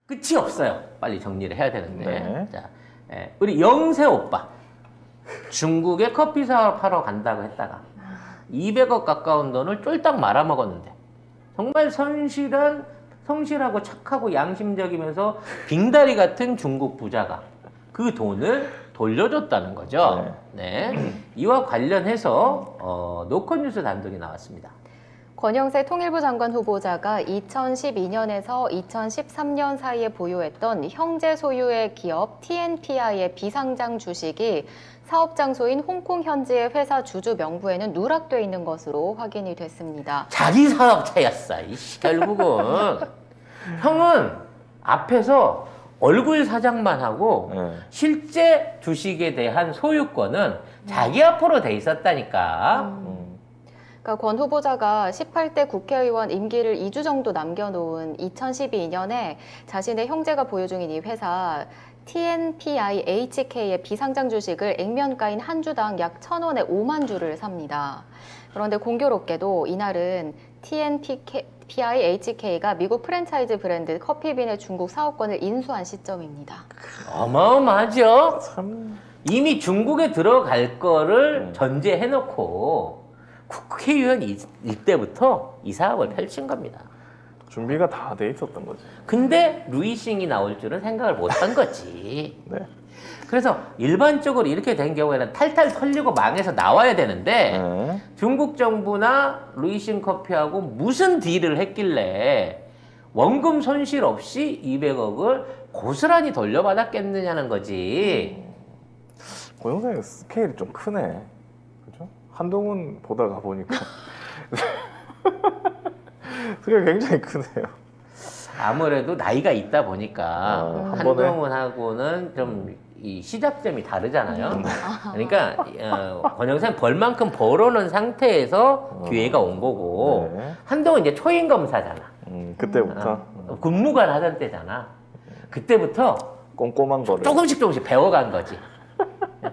끝이 없어요. 빨리 정리를 해야 되는데. 네. 자, 우리 영세 오빠. 중국에 커피 사업하러 간다고 했다가 200억 가까운 돈을 쫄딱 말아먹었는데 정말 성실하고 착하고 양심적이면서 빙다리 같은 중국 부자가 그 돈을 돌려줬다는 거죠. 네. 이와 관련해서 노컷뉴스 단독이 나왔습니다. 권영세 통일부 장관 후보자가 2012년에서 2013년 사이에 보유했던 형제 소유의 기업 TNPI의 비상장 주식이 사업 장소인 홍콩 현지의 회사 주주 명부에는 누락돼 있는 것으로 확인이 됐습니다. 자기 사업체였어. 결국은 형은 앞에서 얼굴 사장만 하고 실제 주식에 대한 소유권은 자기 앞으로 돼 있었다니까. 그러니까 권 후보자가 18대 국회의원 임기를 2주 정도 남겨놓은 2012년에 자신의 형제가 보유 중인 이 회사 TNPI HK의 비상장 주식을 액면가인 한 주당 약 1,000원에 5만 주를 삽니다. 그런데 공교롭게도 이날은 TNPI HK가 미국 프랜차이즈 브랜드 커피빈의 중국 사업권을 인수한 시점입니다. 어마어마하죠? 참. 이미 중국에 들어갈 거를 전제해놓고 국회의원 이때부터 이 사업을 펼친 겁니다. 준비가 다 돼 있었던 거지. 근데 루이싱이 나올 줄은 생각을 못한 거지. 네. 그래서 일반적으로 이렇게 된 경우에는 탈탈 털리고 망해서 나와야 되는데 네. 중국 정부나 루이싱 커피하고 무슨 딜을 했길래 원금 손실 없이 200억을 고스란히 돌려받았겠느냐는 거지. 고영상의 스케일이 좀 크네. 그죠? 한동훈 보다가 보니까 스케일이 굉장히 크네요. 아무래도 나이가 있다 보니까 한 번에? 한동훈하고는 좀 이 시작점이 다르잖아요. 그러니까 권영생 벌만큼 벌어놓은 상태에서 기회가 온 거고 네. 한동훈 이제 초임 검사잖아. 그때부터 군무관 하던 때잖아. 그때부터 꼼꼼한 거를. 조금씩 배워간 거지.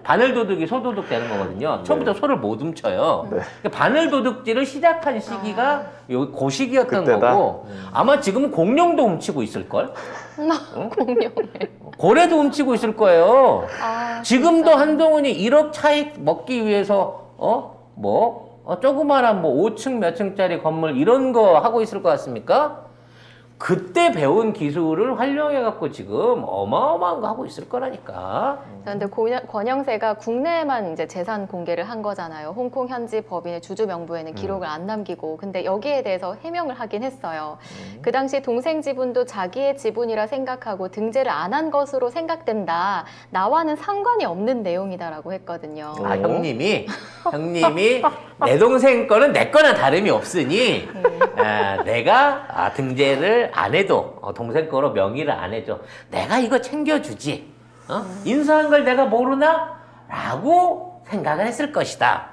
바늘도둑이 소도둑 되는 거거든요. 처음부터 소를 못 훔쳐요. 네. 그러니까 바늘도둑질을 시작한 시기가 그 시기였던 그때다? 거고 아마 지금 공룡도 훔치고 있을걸? 공룡을. 고래도 훔치고 있을 거예요. 아, 지금도 한동훈이 1억 차익 먹기 위해서 조그마한 5층 몇 층짜리 건물 이런 거 하고 있을 것 같습니까? 그때 배운 기술을 활용해갖고 지금 어마어마한 거 하고 있을 거라니까. 그런데 권영세가 국내에만 이제 재산 공개를 한 거잖아요. 홍콩 현지 법인의 주주 명부에는 기록을 안 남기고. 근데 여기에 대해서 해명을 하긴 했어요. 그 당시 동생 지분도 자기의 지분이라 생각하고 등재를 안 한 것으로 생각된다. 나와는 상관이 없는 내용이다라고 했거든요. 아, 형님이 내 동생 거는 내 거나 다름이 없으니 내가 등재를 안 해도 동생 거로 명의를 안 해줘. 내가 이거 챙겨주지. 인수한 걸 내가 모르나? 라고 생각을 했을 것이다.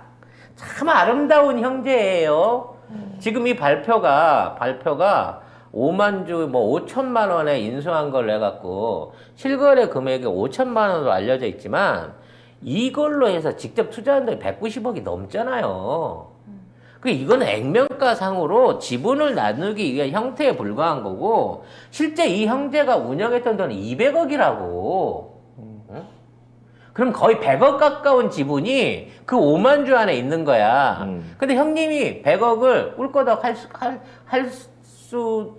참 아름다운 형제예요. 지금 이 발표가 5만 주 5천만 원에 인수한 걸 내갖고 실거래 금액이 5천만 원으로 알려져 있지만 이걸로 해서 직접 투자한 돈이 190억이 넘잖아요. 이거는 액면가상으로 지분을 나누기 위한 형태에 불과한 거고 실제 이 형제가 운영했던 돈은 200억이라고. 그럼 거의 100억 가까운 지분이 그 5만 주 안에 있는 거야. 근데 형님이 100억을 꿀꺼덕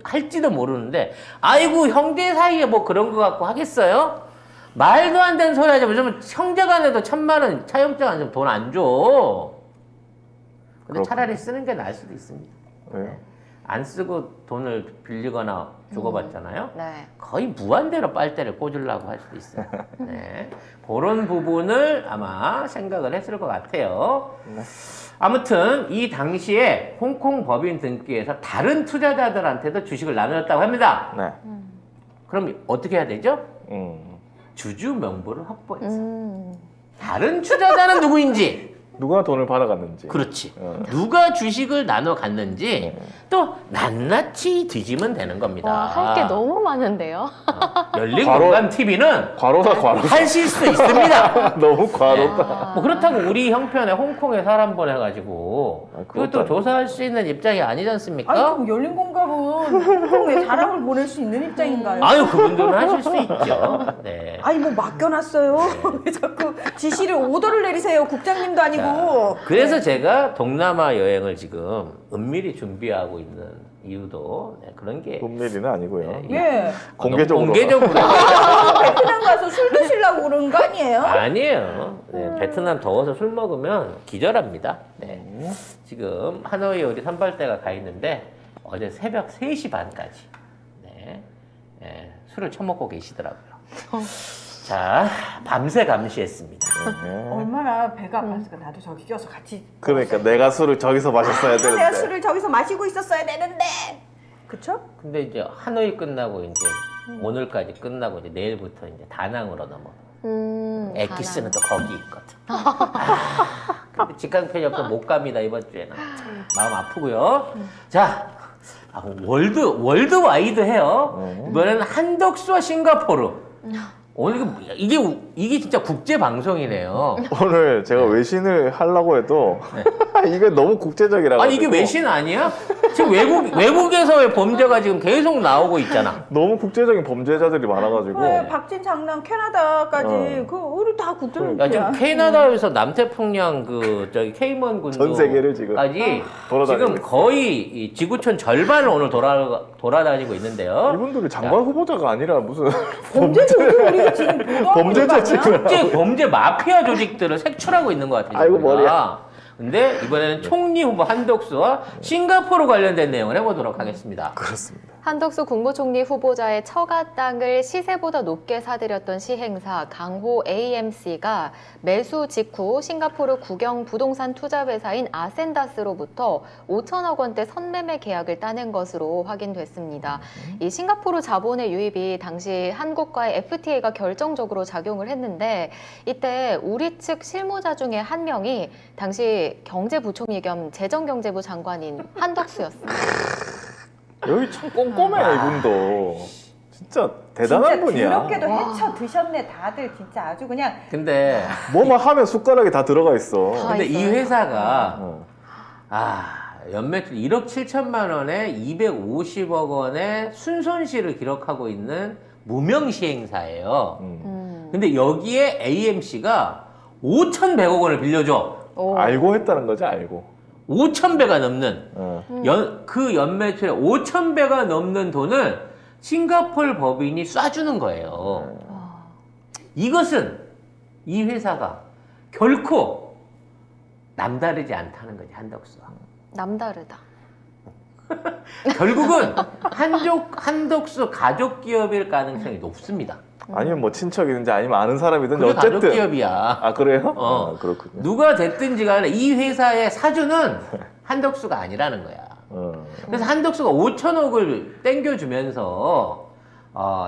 할지도 모르는데 아이고 형제 사이에 그런 거 갖고 하겠어요? 말도 안 되는 소리 하지. 요즘 형제간에도 1,000만 원 차용증 안 주면 돈 안 줘. 근데 차라리 쓰는 게 나을 수도 있습니다. 왜요? 안 쓰고 돈을 빌리거나 주고받잖아요. 네. 거의 무한대로 빨대를 꽂으려고 할 수도 있어요. 네. 그런 부분을 아마 생각을 했을 것 같아요. 네. 아무튼 이 당시에 홍콩 법인 등기에서 다른 투자자들한테도 주식을 나누었다고 합니다. 네. 그럼 어떻게 해야 되죠? 음. 주주 명부를 확보해서 음. 다른 투자자는 누구인지 누가 돈을 받아갔는지. 그렇지. 어. 누가 주식을 나눠 갔는지 네. 또 낱낱이 뒤지면 되는 겁니다. 와, 할 게 너무 많은데요. 열린 과로- 공감 TV는 과로다 과로다. 하실 수 있습니다. 너무 과로다. 아. 뭐 그렇다고 우리 형편에 홍콩에 사람 보내가지고 아, 그것도 그것도 조사할 수 있는 입장이 아니지 않습니까? 아니 그럼 열린 공감은 홍콩에 사람을 보낼 수 있는 입장인가요? 아유 그분들은 하실 수 있죠. 네. 아니 뭐 맡겨놨어요. 왜 자꾸 지시를 오더를 내리세요. 국장님도 아니고. 그래서 제가 동남아 여행을 지금 은밀히 준비하고 있는 이유도 네, 그런 게 돈밀이는 아니고요. 네. 예. 공개적으로. 공개적으로 베트남 가서 술 드시려고 그러는 거 아니에요? 아니에요. 네, 베트남 더워서 술 먹으면 기절합니다. 네. 지금 하노이에 우리 선발대가 가 있는데 어제 새벽 3시 반까지 네, 술을 처먹고 계시더라고요. 자, 밤새 감시했습니다. 네. 얼마나 배가 아팠을까. 나도 저기 껴서 같이. 그러니까 내가 술을 저기서 마셨어야 내가 되는데. 술을 저기서 마시고 있었어야 되는데. 그쵸? 근데 이제 하노이 끝나고 이제 오늘까지 끝나고 이제 내일부터 이제 다낭으로 넘어. 엑기스는 또 거기 있거든. 근데 직항편이 없어 못 갑니다 이번 주에는. 마음 아프고요. 자, 월드와이드 해요. 이번에는 한덕수와 싱가포르. 오늘 이게 진짜 국제 방송이네요. 오늘 제가 외신을 하려고 해도 이게 너무 국제적이라. 아니 이게 외신 아니야? 지금 외국에서의 범죄가 지금 계속 나오고 있잖아. 너무 국제적인 범죄자들이 많아가지고. 네, 박진 장난 캐나다까지 그 우리 다 야, 국제적이야. 지금 캐나다에서 남태평양 저기 케이먼 군도 전 세계를 지금 돌아다니고 지금 거의 이 지구촌 절반을 오늘 돌아다니고 있는데요. 이분들이 장관 후보자가 아니라 무슨 범죄지 우리가 지금 보도하고 범죄자 있는 거 아니야? 범죄 마피아 조직들을 색출하고 있는 것 같아요. 아이고, 우리가. 머리야. 근데 이번에는 총리 후보 한덕수와 싱가포르 관련된 내용을 해보도록 하겠습니다. 그렇습니다. 한덕수 국무총리 후보자의 처가 땅을 시세보다 높게 사들였던 시행사 강호 AMC가 매수 직후 싱가포르 국영 부동산 투자 회사인 아센다스로부터 5천억 원대 선매매 계약을 따낸 것으로 확인됐습니다. 이 싱가포르 자본의 유입이 당시 한국과의 FTA가 결정적으로 작용을 했는데 이때 우리 측 실무자 중에 한 명이 당시 경제부총리 겸 재정경제부 장관인 한덕수였습니다. 여기 참 꼼꼼해 이분도. 진짜 대단한 진짜 분이야. 더럽게도 헤쳐 드셨네 다들 진짜 아주 그냥. 근데 뭐만 하면 숟가락이 다 들어가 있어. 근데 이 있어요? 회사가 어. 연매출 1억 7천만 원에 250억 원의 순손실을 기록하고 있는 무명 시행사예요. 근데 여기에 AMC가 5,100억 원을 빌려줘. 오. 알고 했다는 거지 알고. 5,000배가 넘는 어. 그 연매출에 5,000배가 넘는 돈을 싱가포르 법인이 쏴주는 거예요. 이것은 이 회사가 결코 남다르지 않다는 거지, 한덕수와. 남다르다. 결국은 한덕수 가족 기업일 가능성이 높습니다. 아니면 뭐 친척이든지 아니면 아는 사람이든지 그게 어쨌든. 가족 기업이야. 아 그래요? 어. 아, 그렇군요. 누가 됐든지 간에 이 회사의 사주는 한덕수가 아니라는 거야. 어. 그래서 한덕수가 5천억을 땡겨주면서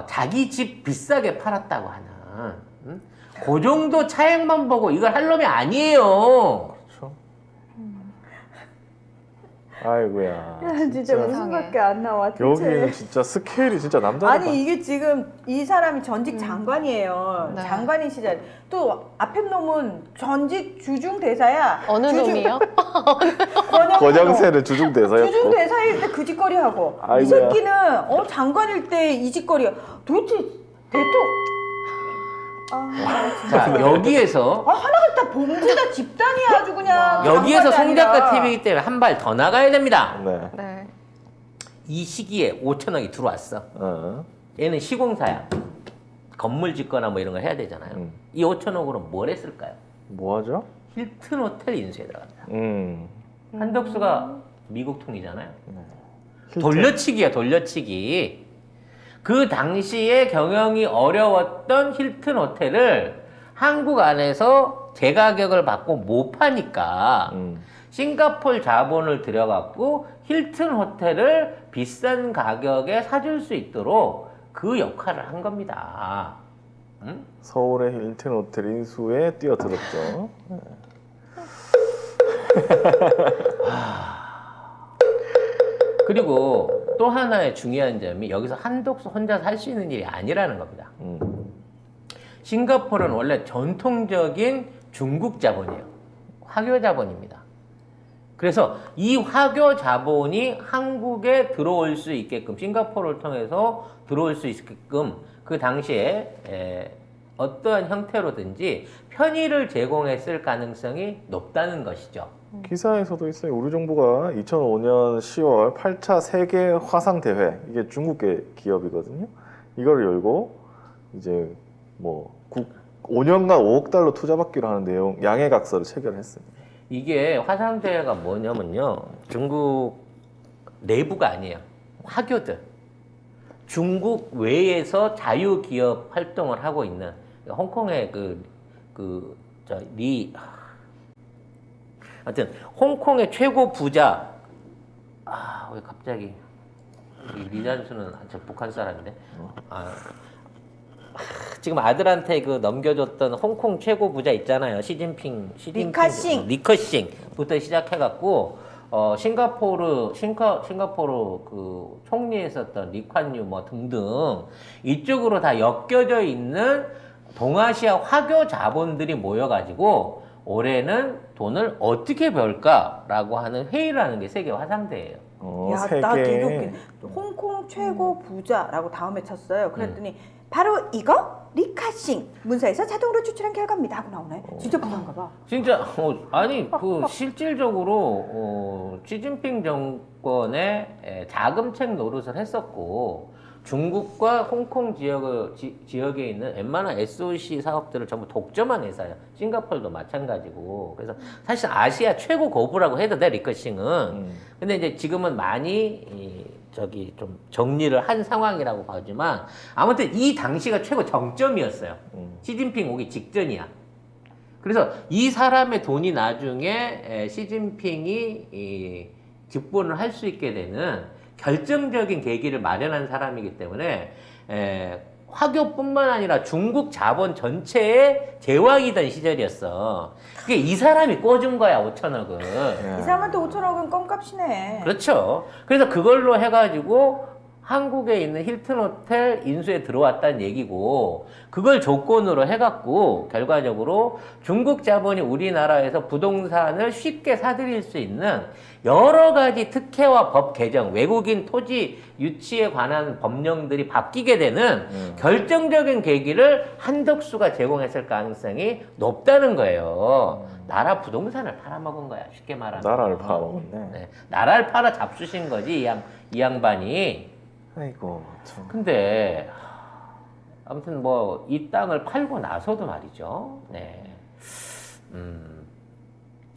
자기 집 비싸게 팔았다고 하는 그 정도 차액만 보고 이걸 할 놈이 아니에요. 그렇죠. 아이고야. 진짜 웃음밖에 안 나와. 여기는 진짜 스케일이 진짜 남다르다. 아니 이게 지금 이 사람이 전직 장관이에요. 네. 장관인 시절. 또 앞에 놈은 전직 주중 대사야. 어느 놈이요? 권영세는 주중대사였고. 주중 대사일 때 그 짓거리 하고 이 아이고야. 새끼는 장관일 때 이 짓거리야. 도대체 자, 여기에서 하나가 다 범죄다 집단이야 아주 그냥. 여기에서 장관이 송 작가 아니라. TV이기 때문에 한 발 더 나가야 됩니다. 네. 네. 이 시기에 5천억이 들어왔어. 어. 얘는 시공사야. 건물 짓거나 뭐 이런 거 해야 되잖아요. 이 5천억으로 뭘 했을까요? 뭐 하죠? 힐튼 호텔 인수에 들어갑니다. 음. 한덕수가 미국 통이잖아요. 힐튼. 돌려치기야, 돌려치기. 그 당시에 경영이 어려웠던 힐튼 호텔을 한국 안에서 제가격을 받고 못 파니까 싱가포르 자본을 들여갖고 힐튼 호텔을 비싼 가격에 사줄 수 있도록 그 역할을 한 겁니다. 응? 서울의 힐튼 호텔 인수에 뛰어들었죠. 네. 그리고 또 하나의 중요한 점이 여기서 한독수 혼자서 할 수 있는 일이 아니라는 겁니다. 싱가포르는 원래 전통적인 중국 자본이에요. 화교 자본입니다. 그래서 이 화교 자본이 한국에 들어올 수 있게끔, 싱가포르를 통해서 들어올 수 있게끔 그 당시에 어떠한 형태로든지 편의를 제공했을 가능성이 높다는 것이죠. 기사에서도 있어요. 우리 정부가 2005년 10월 8차 세계 화상 대회, 이게 중국계 기업이거든요. 이걸 열고 이제 뭐 5년간 5억 달러 투자받기로 하는 내용 양해각서를 체결했습니다. 이게 화상대회가 뭐냐면요, 중국 내부가 아니에요. 화교들, 중국 외에서 자유기업 활동을 하고 있는 홍콩의 하여튼 홍콩의 최고 부자, 왜 갑자기 리잔수는 저 북한 사람인데, 지금 아들한테 그 넘겨줬던 홍콩 최고 부자 있잖아요. 리커싱부터 시작해갖고 싱가포르 그 총리에 있었던 리콴유 뭐 등등 이쪽으로 다 엮여져 있는 동아시아 화교 자본들이 모여가지고 올해는 돈을 어떻게 벌까라고 하는 회의를 하는 게 세계 화상대회예요. 야, 나 되게 웃긴. 홍콩 최고 부자라고 다음에 쳤어요. 그랬더니 바로 이거 리카싱 문서에서 자동으로 추출한 결과입니다 하고 나오네. 진짜 부자인가 봐. 진짜 아니 그 실질적으로 시진핑 정권의 자금책 노릇을 했었고 중국과 홍콩 지역에 있는 웬만한 SOC 사업들을 전부 독점한 회사예요. 싱가포르도 마찬가지고. 그래서 사실 아시아 최고 거부라고 해도 돼, 리커싱은. 근데 이제 지금은 많이 좀 정리를 한 상황이라고 봐지만 아무튼 이 당시가 최고 정점이었어요. 시진핑 오기 직전이야. 그래서 이 사람의 돈이 나중에 시진핑이 집권을 할 수 있게 되는 결정적인 계기를 마련한 사람이기 때문에 화교뿐만 아니라 중국 자본 전체의 제왕이던 시절이었어. 그게 이 사람이 꿔준 거야, 5천억을. 이 사람한테 5천억은 껌값이네. 그렇죠. 그래서 그걸로 해가지고 한국에 있는 힐튼 호텔 인수에 들어왔다는 얘기고, 그걸 조건으로 해갖고 결과적으로 중국 자본이 우리나라에서 부동산을 쉽게 사들일 수 있는 여러 가지 특혜와 법 개정, 외국인 토지 유치에 관한 법령들이 바뀌게 되는 결정적인 계기를 한덕수가 제공했을 가능성이 높다는 거예요. 나라 부동산을 팔아먹은 거야, 쉽게 말하면. 나라를 팔아먹었네. 네, 나라를 팔아 잡수신 거지, 이 양반이. 아이고 참. 근데 아무튼 뭐 이 땅을 팔고 나서도 말이죠. 네.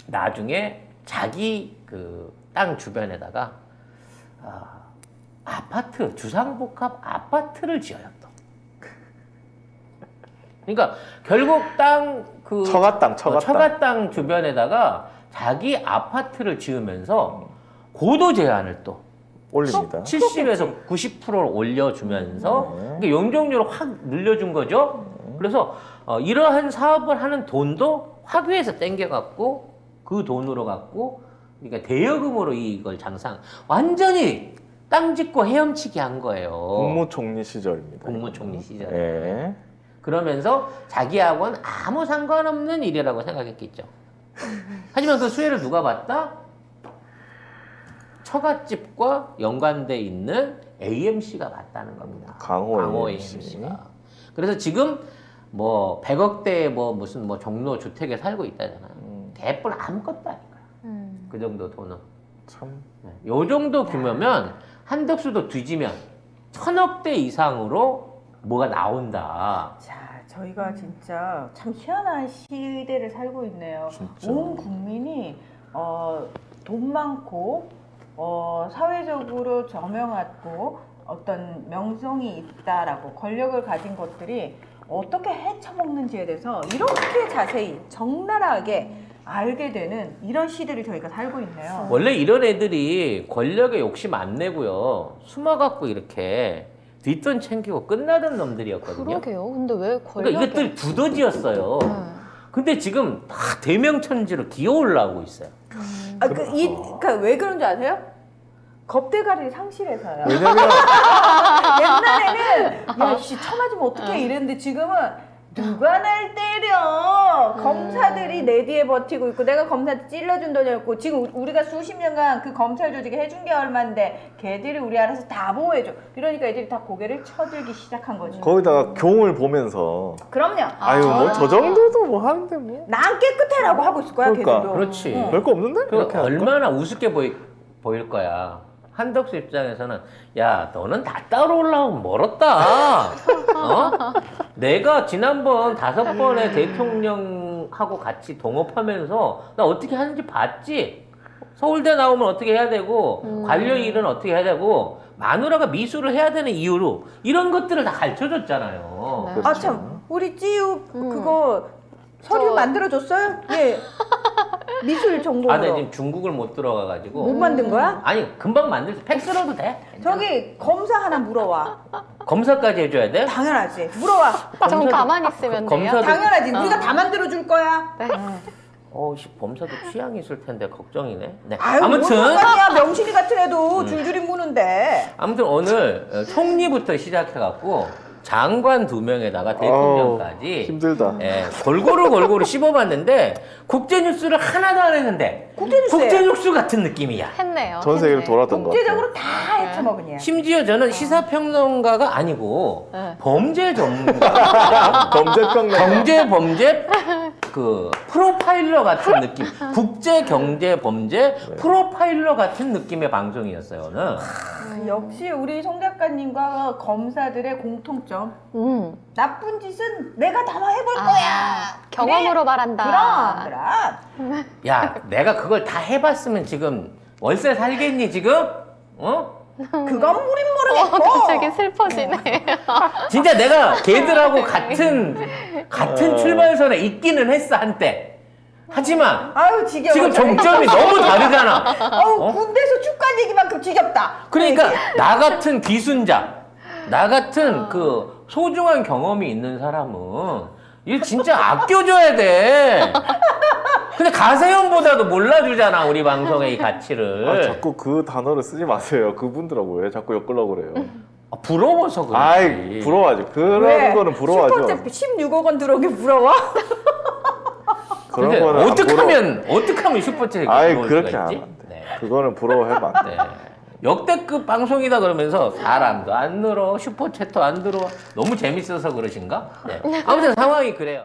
나중에 자기 그 땅 주변에다가 아파트, 주상복합 아파트를 지어요 또. 그러니까 결국 처가 땅 주변에다가 자기 아파트를 지으면서 고도 제한을 또 올립니다. 70에서 90%를 올려주면서 그러니까 용적률을 확 늘려준 거죠. 그래서 이러한 사업을 하는 돈도 화교에서 땡겨갖고 그 돈으로 갖고 그러니까 대여금으로 이걸 완전히 땅 짓고 헤엄치기 한 거예요. 국무총리 시절입니다. 국무총리 시절에. 네. 그러면서 자기하고는 아무 상관없는 일이라고 생각했겠죠. 하지만 그 수혜를 누가 봤다? 처갓집과 연관돼 있는 AMC가 맞다는 겁니다. 강호 AMC가. 그래서 지금 뭐 100억대의 무슨 종로 주택에 살고 있다잖아요. 대뿔 아무것도 아닌 거야. 그 정도 돈은. 참. 요 정도 규모면 한덕수도 뒤지면 1000억대 이상으로 뭐가 나온다. 자, 저희가 진짜 참 희한한 시대를 살고 있네요. 진짜. 온 국민이 돈 많고 사회적으로 저명하고 어떤 명성이 있다라고 권력을 가진 것들이 어떻게 헤쳐먹는지에 대해서 이렇게 자세히 적나라하게 알게 되는 이런 시대를 저희가 살고 있네요. 원래 이런 애들이 권력에 욕심 안 내고요. 숨어갖고 이렇게 뒷돈 챙기고 끝나던 놈들이었거든요. 그러게요. 근데 왜 그러니까 이것들 두더지였어요. 근데 지금 다 대명천지로 기어 올라오고 있어요. 그러니까 왜 그런 줄 아세요? 겁대가리를 상실해서요. 왜냐면 옛날에는 야씨 쳐맞으면 어떡해 이랬는데 지금은 누가 날 때려. 검사들이 내 뒤에 버티고 있고 내가 검사한테 찔러준 돈이 없고 지금 우리가 수십 년간 그 검찰 조직이 해준 게 얼만데 걔들이 우리 알아서 다 보호해줘. 그러니까 애들이 다 고개를 쳐들기 시작한 거지. 거기다가 경을 보면서 그럼요. 아유 뭐 저 정도도 뭐 하는데 뭐 난 깨끗해라고 하고 있을 거야 그러니까. 걔들도. 그렇지. 응. 별거 없는데? 그 이렇게 할까? 얼마나 우습게 보일 거야. 한덕수 입장에서는 야 너는 다 따로 올라오면 멀었다. 어? 내가 지난번 5번의 대통령하고 같이 동업하면서 나 어떻게 하는지 봤지. 서울대 나오면 어떻게 해야 되고 관료 일은 어떻게 해야 되고 마누라가 미술을 해야 되는 이유로 이런 것들을 다 가르쳐줬잖아요. 네. 아 참 우리 찌우 그거 서류 저- 만들어줬어요? 예. 미술 전공으로. 아, 나 지금 중국을 못 들어가가지고. 못 만든 거야? 아니 금방 만들 수 팩스로도 돼. 저기 검사 하나 물어와. 검사까지 해줘야 돼? 당연하지. 물어와. 좀 검사도- 가만히 있으면 돼요. 검사도- 당연하지. 우리가 다 만들어 줄 거야. 네. 씨, 범사도 취향이 있을 텐데 걱정이네. 네. 아유, 아무튼 뭔 상관이야. 명신이 같은 애도 줄줄이 무는데. 아무튼 오늘 총리부터 시작해갖고 장관 2명에다가 대통령까지 힘들다. 예, 골고루 씹어봤는데 국제뉴스를 하나도 안 했는데 국제뉴스예요. 국제뉴스 같은 느낌이야. 했네요. 전 세계를 했네. 돌았던 것 같아요. 국제적으로 다 헤쳐먹은 얘. 심지어 저는 시사평론가가 아니고 네. 범죄 전문가, 범죄평론. 경제 범죄 그 프로파일러 같은 느낌, 국제 경제 범죄 프로파일러 같은 느낌의 방송이었어요 오늘. 역시 우리 송 작가님과 검사들의 공통점. 음. 나쁜 짓은 내가 다 해볼 아, 거야. 경험으로 그래? 말한다. 그럼. 야, 내가 그걸 다 해봤으면 지금 월세 살겠니 지금? 어? 그건 우린 모르겠고. 갑자기 슬퍼지네. 진짜 내가 걔들하고 같은 출발선에 있기는 했어 한때. 하지만 아유 지겨워. 지금 정점이 너무 다르잖아. 아우 어? 군대에서 축가 얘기만큼 지겹다. 그러니까 나 같은 기순자, 나 같은 그 소중한 경험이 있는 사람은 이 진짜 아껴줘야 돼. 근데 가세현보다도 몰라주잖아 우리 방송의 이 가치를. 아, 자꾸 그 단어를 쓰지 마세요. 그분들하고 왜 자꾸 엮으려고 그래요? 부러워서 그렇지. 아이 부러워하지. 그런 왜? 거는 부러워하죠. 슈퍼챗 16억 원 들어오기 부러워? 그런 근데 거는 안 어떻게 부러워. 하면 슈퍼챗이 아이 들어올 그렇게 수가 하면 있지? 안 돼. 네. 그거는 부러워하면 안 돼. 네. 역대급 방송이다 그러면서 사람도 안 늘어 슈퍼챗도 안 들어와 너무 재밌어서 그러신가? 네. 아무튼 상황이 그래요.